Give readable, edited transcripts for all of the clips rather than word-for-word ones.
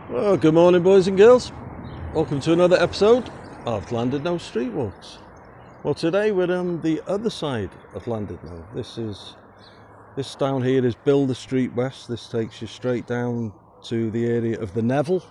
Well, good morning, boys and girls. Welcome to another episode of Llandudno Street Walks. Well, today we're on the other side of Llandudno. This down here is Builder Street West. This takes you straight down to the area of the Neville,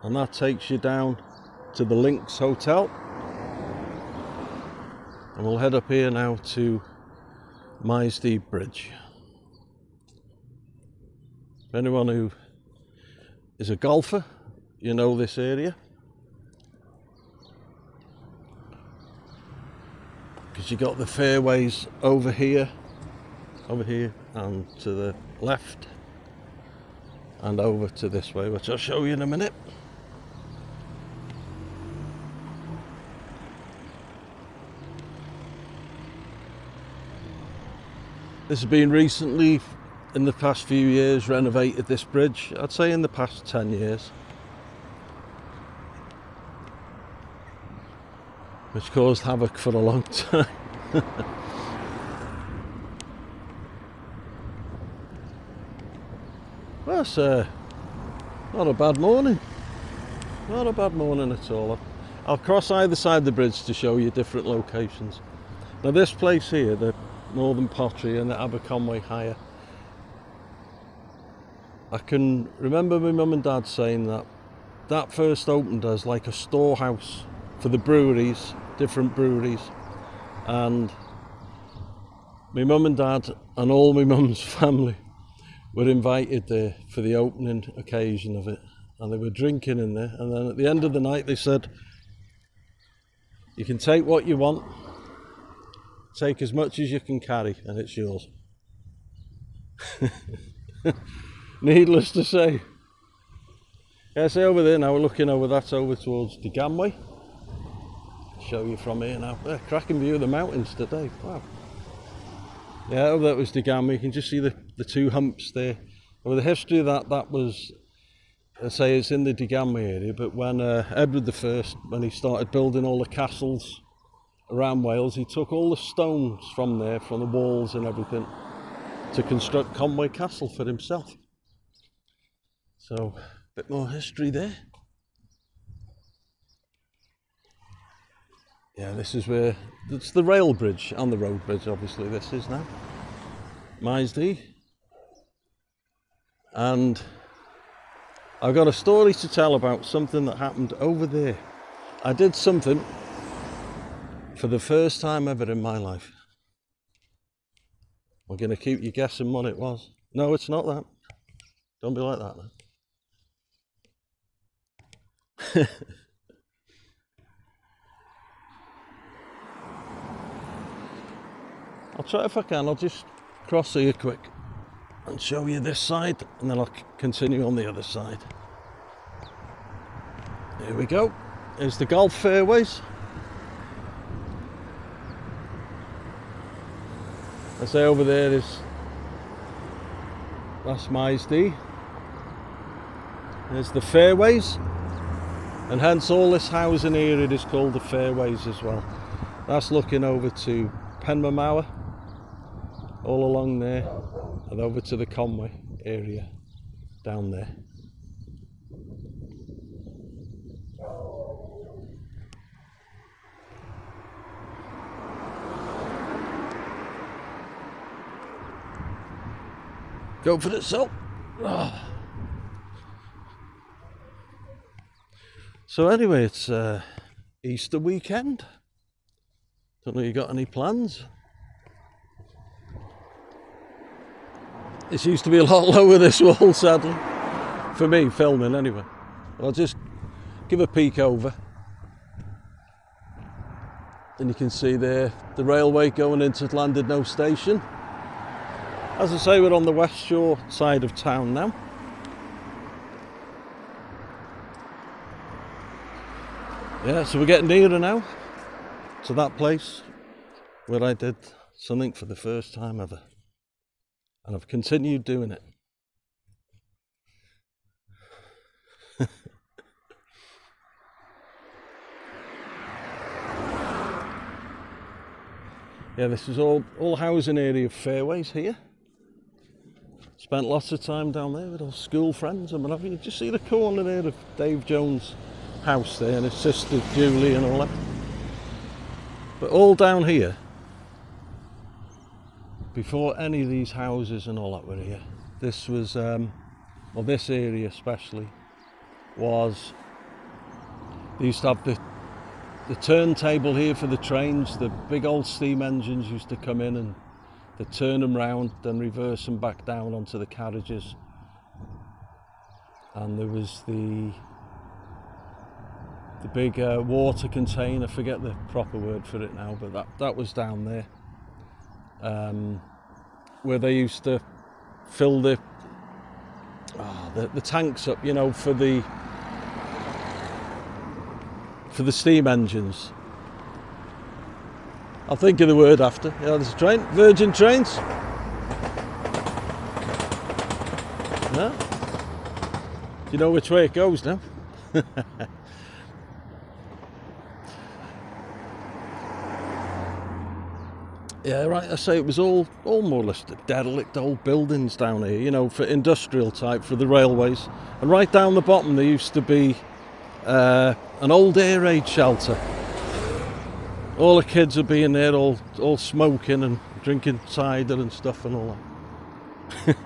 and that takes you down to the Links Hotel. And we'll head up here now to Maesty Bridge. For anyone who is a golfer, you know this area, because you got the fairways over here and to the left and over to this way, which I'll show you in a minute. This has been recently, in the past few years, renovated, this bridge. I'd say in the past 10 years. Which caused havoc for a long time. Well, it's not a bad morning. Not a bad morning at all. I'll cross either side of the bridge to show you different locations. Now this place here, the Northern Pottery and the Aberconway Hire, I can remember my mum and dad saying that first opened as like a storehouse for the breweries, different breweries, and my mum and dad and all my mum's family were invited there for the opening occasion of it, and they were drinking in there, and then at the end of the night they said, you can take what you want, take as much as you can carry, and it's yours. Needless to say. Yeah, see over there now, we're looking over, that's over towards the Ganway. Show you from here now. Yeah, cracking view of the mountains today. Wow. Yeah, over that was the Ganway. You can just see the two humps there. Well, the history of that was, I say it's in the Ganway area, but when Edward I, when he started building all the castles around Wales, he took all the stones from there, from the walls and everything, to construct Conway Castle for himself. So, a bit more history there. Yeah, this is where, it's the rail bridge and the road bridge, obviously this is now. Maesty. And I've got a story to tell about something that happened over there. I did something for the first time ever in my life. We're going to keep you guessing what it was. No, it's not that. Don't be like that now. I'll try if I can, I'll just cross here quick and show you this side, and then I'll continue on the other side. Here we go. Here's the golf fairways. I say over there is, that's Maesty. There's the fairways, and hence all this housing area is called the fairways as well. That's looking over to Penmaenmawr, all along there, and over to the Conway area down there. Go for itself. Oh. So anyway, it's Easter weekend. Don't know if you got any plans. This used to be a lot lower, this wall, sadly. For me, filming anyway. I'll just give a peek over. And you can see there the railway going into Llandudno station. As I say, we're on the West Shore side of town now. Yeah, so we're getting nearer now to that place where I did something for the first time ever. And I've continued doing it. Yeah, this is all housing area of fairways here. Spent lots of time down there with all school friends and whatever. You just see the corner there of Dave Jones' house there and his sister Julie and all that. But all down here, before any of these houses and all that were here, this was, well, this area especially, was, they used to have the turntable here for the trains. The big old steam engines used to come in and they'd turn them round, then reverse them back down onto the carriages. And there was the big water container, I forget the proper word for it now, but that was down there. Where they used to fill the tanks up, you know, for the steam engines. I'll think of the word after. Yeah, there's a train, Virgin Trains. Yeah. Do you know which way it goes now? Yeah, right, I say it was all more or less derelict old buildings down here, you know, for industrial type, for the railways. And right down the bottom there used to be an old air raid shelter. All the kids would be in there all smoking and drinking cider and stuff and all that.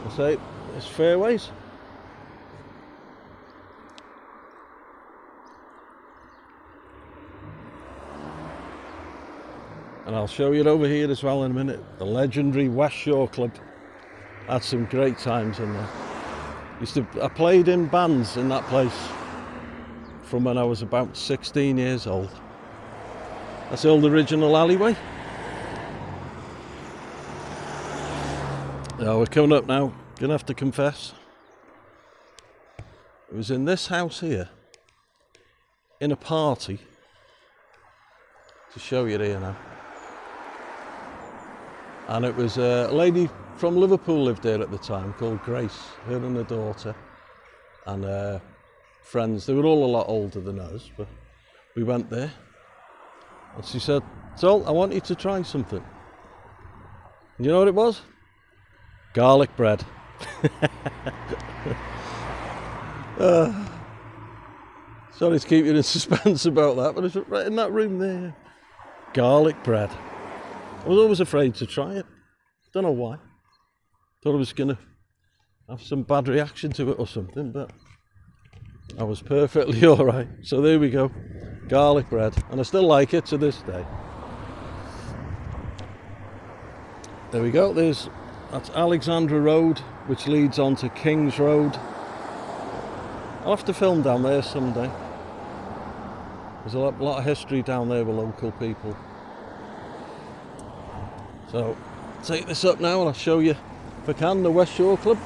I say, it's fairways. And I'll show you it over here as well in a minute. The legendary West Shore Club. Had some great times in there. I played in bands in that place from when I was about 16 years old. That's the old original alleyway. Now we're coming up now. Gonna have to confess. It was in this house here, in a party, to show you here now. And it was a lady from Liverpool lived there at the time called Grace, her and her daughter, and friends. They were all a lot older than us, but we went there. And she said, "Sol, I want you to try something." And you know what it was? Garlic bread. Sorry to keep you in suspense about that, but it's right in that room there. Garlic bread. I was always afraid to try it. Don't know why. Thought I was going to have some bad reaction to it or something, but I was perfectly alright. So there we go. Garlic bread. And I still like it to this day. There we go. That's Alexandra Road, which leads on to King's Road. I'll have to film down there someday. There's a lot of history down there with local people. So, take this up now and I'll show you, if I can, the West Shore Club.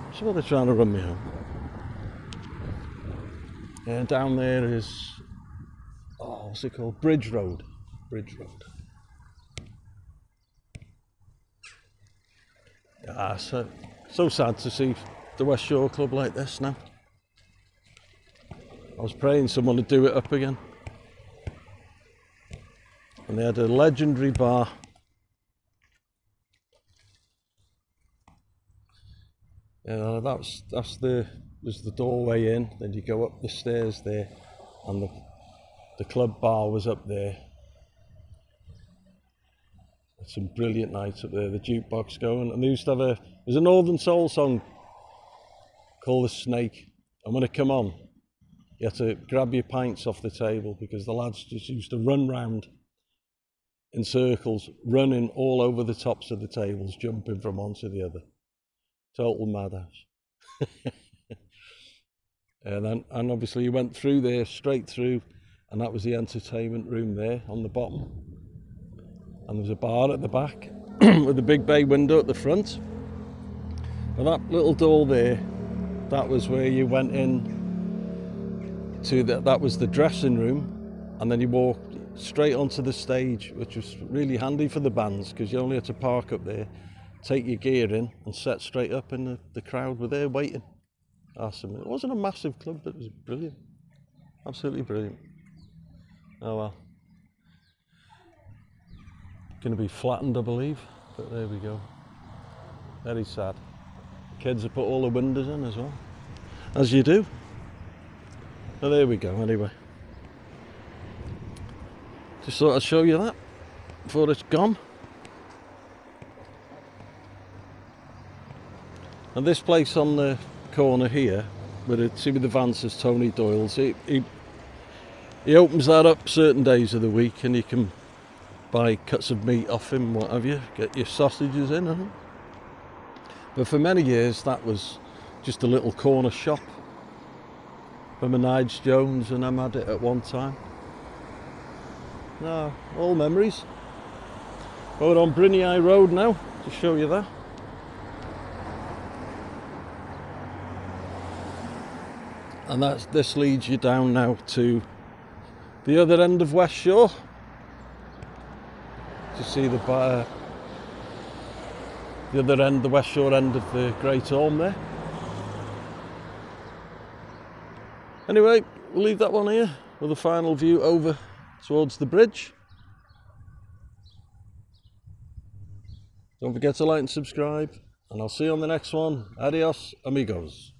I'm sure they're trying to run me home. And down there is, what's it called? Bridge Road. Bridge Road. Ah, so sad to see the West Shore Club like this now. I was praying someone would do it up again. And they had a legendary bar. Yeah, was the doorway in. Then you go up the stairs there, and the club bar was up there. Some brilliant nights up there. The jukebox going, and they used to have there's a Northern Soul song called "The Snake," and when it come on, you had to grab your pints off the table because the lads just used to run round in circles, running all over the tops of the tables, jumping from one to the other. Total madhouse. And obviously you went through there, straight through, and that was the entertainment room there on the bottom. And there was a bar at the back with a big bay window at the front. And that little door there, that was where you went in to that was the dressing room, and then you walked straight onto the stage, which was really handy for the bands because you only had to park up there, take your gear in and set straight up, and the crowd were there waiting. Awesome. It wasn't a massive club, but it was brilliant. Absolutely brilliant. Oh well. going to be flattened, I believe, but there we go. Very sad. Kids have put all the windows in as well, as you do. But there we go, anyway. Just thought I'd show you that before it's gone. And this place on the corner here, where it, see with the van says Tony Doyle's, he opens that up certain days of the week, and you can buy cuts of meat off him, what have you, get your sausages in, and but for many years that was just a little corner shop for Nige Jones and Em had it at one time. No, all memories. We're on Briniau Road now to show you that. And this leads you down now to the other end of West Shore. To see the other end, the West Shore end of the Great Orme there. Anyway, we'll leave that one here with a final view over towards the bridge. Don't forget to like and subscribe, and I'll see you on the next one. Adios, amigos.